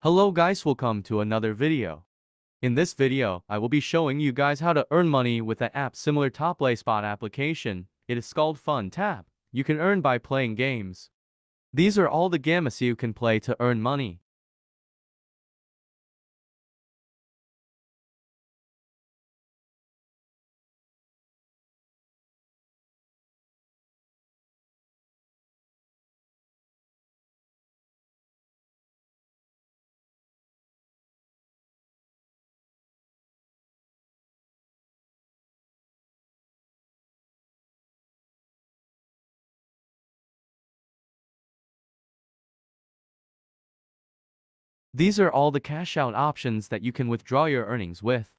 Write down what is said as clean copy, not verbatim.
Hello guys, welcome to another video. In this video, I will be showing you guys how to earn money with an app similar to Play Spot application. It is called FunTap. You can earn by playing games. These are all the games you can play to earn money. These are all the cash out options that you can withdraw your earnings with.